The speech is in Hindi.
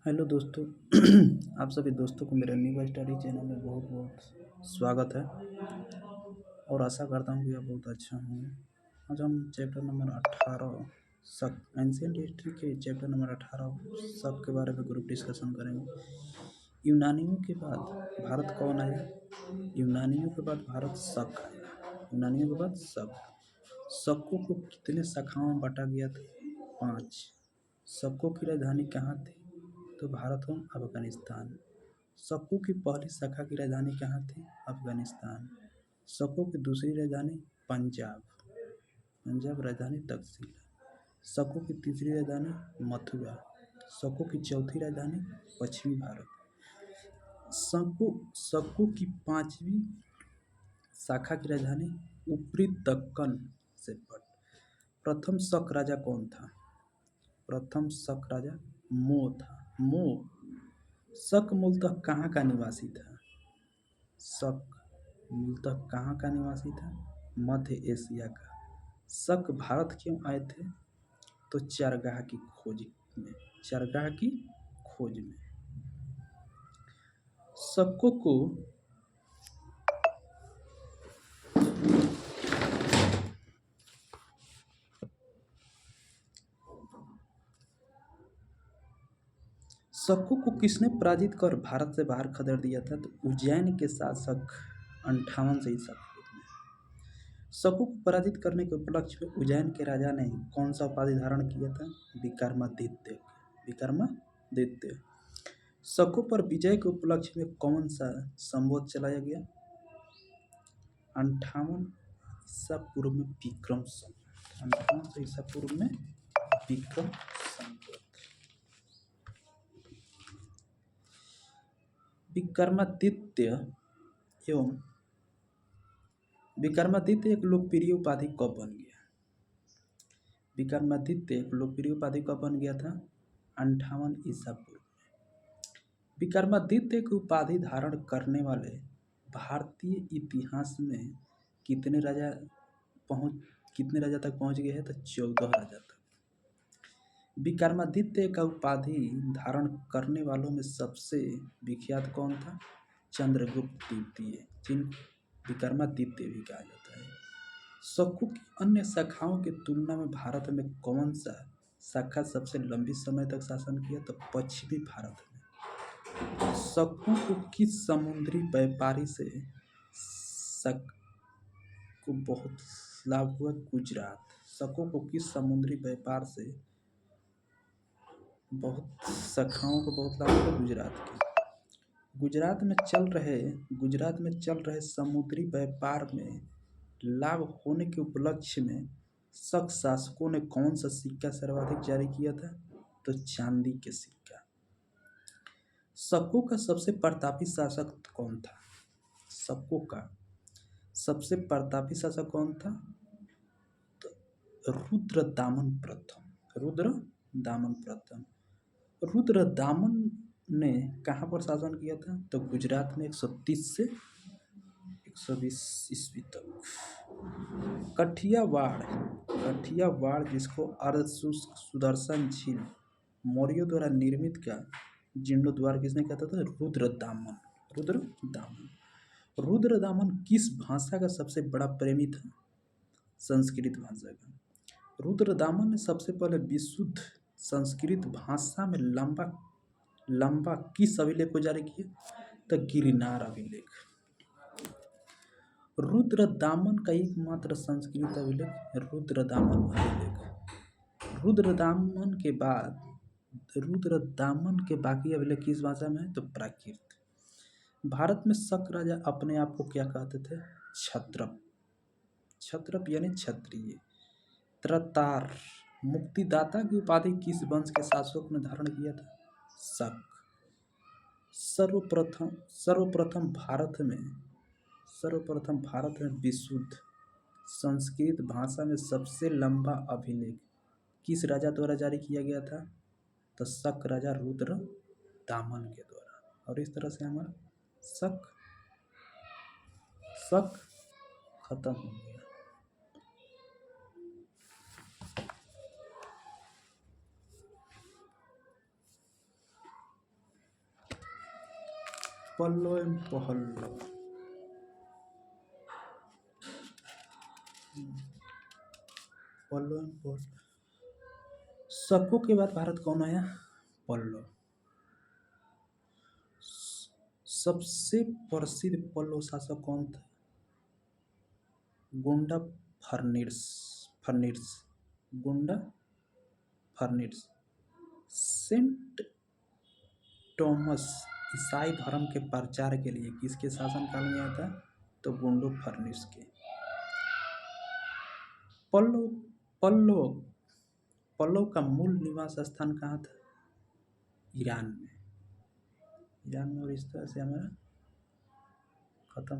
हेलो दोस्तों। आप सभी दोस्तों को मेरे न्यू स्टडी चैनल में बहुत बहुत स्वागत है और आशा करता हूँ कि आप बहुत अच्छा होंगे। आज हम चैप्टर नंबर 18 शक एंशियंट हिस्ट्री के चैप्टर नंबर 18 शक के बारे में ग्रुप डिस्कशन करेंगे। यूनानियों के बाद भारत कौन आया? यूनानियों के बाद भारत शक आया। यूनानियों के बाद शक। शकों को कितने शाखाओं में बांटा गया था? 5। शकों की राजधानी कहाँ थी? तो भारत और अफगानिस्तान। शकों की पहली शाखा की राजधानी कहाँ थी? अफगानिस्तान। शकों की दूसरी राजधानी पंजाब। पंजाब राजधानी तक्षशिला। शकों की तीसरी राजधानी मथुरा। शकों की चौथी राजधानी पश्चिमी भारत। शकों की पांचवी शाखा की राजधानी ऊपरी दक्कन से पट। प्रथम शक राजा कौन था? प्रथम शक राजा मो था। मो। शक मूलतः कहाँ का निवासी था? शक मूलतः कहाँ का निवासी था? मध्य एशिया का। शक भारत क्यों आए थे? तो चरगाह की खोज में। चरगाह की खोज में। शकों को शकों को किसने पराजित कर भारत से बाहर खदेड़ दिया था? तो उज्जैन के शासक 58 से ईसा पूर्व में। शकों को पराजित करने के उपलक्ष्य में उज्जैन के राजा ने कौन सा उपाधि धारण किया था? विक्रमादित्य। विक्रमादित्य। शकों पर विजय के उपलक्ष्य में कौन सा संवत चलाया गया? 58 ईसा पूर्व में विक्रम संवत। 58 ईसा पूर्व में विक्रम संवत। विक्रमादित्य एक लोकप्रिय उपाधि कब बन गया? विक्रमादित्य एक लोकप्रिय उपाधि कब बन गया था? 58 ईसा पूर्व में। विक्रमादित्य की उपाधि धारण करने वाले भारतीय इतिहास में कितने राजा तक पहुंच गए हैं? तो 14 राजा तक। विक्रमादित्य का उपाधि धारण करने वालों में सबसे विख्यात कौन था? चंद्रगुप्त द्वितीय, जिनको विक्रमादित्य भी कहा जाता है। शकों की अन्य शाखाओं की तुलना में भारत में कौन सा शाखा सबसे लंबी समय तक शासन किया? तो पश्चिमी भारत में। शकों को किस समुद्री व्यापारी से शक को बहुत लाभ हुआ? गुजरात। शकों को किस समुद्री व्यापार से बहुत शाखाओं को बहुत लाभ हुआ? गुजरात की। गुजरात में चल रहे समुद्री व्यापार में लाभ होने के उपलक्ष्य में शक शासकों ने कौन सा सिक्का सर्वाधिक जारी किया था? तो चांदी के सिक्का। शकों का सबसे प्रतापी शासक कौन था? शकों का सबसे प्रतापी शासक कौन था? तो रुद्रदामन प्रथम। रुद्रदामन प्रथम। रुद्रदामन ने कहाँ पर शासन किया था? तो गुजरात में 130 से 120 ईस्वी तक। कठियावाड़ जिसको अर्धशुष्क सुदर्शन झील मौर्यों द्वारा निर्मित का जीर्णोद्धार किसने कहता था? रुद्रदामन। रुद्रदामन किस भाषा का सबसे बड़ा प्रेमी था? संस्कृत भाषा का। रुद्रदामन ने सबसे पहले विशुद्ध संस्कृत भाषा में लंबा किस अभिलेख को जारी किया? तो गिरनार अभिलेख। रुद्रदामन का एकमात्र संस्कृत अभिलेख रुद्रदामन अभिलेख। रुद्रदामन के बाकी अभिलेख किस भाषा में है? तो प्राकृत। भारत में शक राजा अपने आप को क्या कहते थे? क्षत्रप। क्षत्रप यानी क्षत्रिय। त्रतार। मुक्तिदाता की उपाधि किस वंश के शासक ने धारण किया था? शक। सर्वप्रथम भारत में विशुद्ध संस्कृत भाषा में सबसे लंबा अभिलेख किस राजा द्वारा जारी किया गया था? तो शक राजा रुद्रदामन के द्वारा। और इस तरह से हमारा शक खत्म हो गया। पल्लो एंड पहल्लो। पल्लो एंड पहल्लो। शकों के बाद भारत कौन आया? पल्लो। सबसे प्रसिद्ध पल्लो शासक कौन था? गुंडा फर्निस। फर्निस। गुंडा फर्निस। सेंट टॉमस ईसाई धर्म के प्रचार के लिए किसके शासनकाल में आया था? तो गुंडो फर्निस के। पल्लो पल्लो पल्लो का मूल निवास स्थान कहाँ था? ईरान में। ईरान में। और इस तरह से हमारा खत्म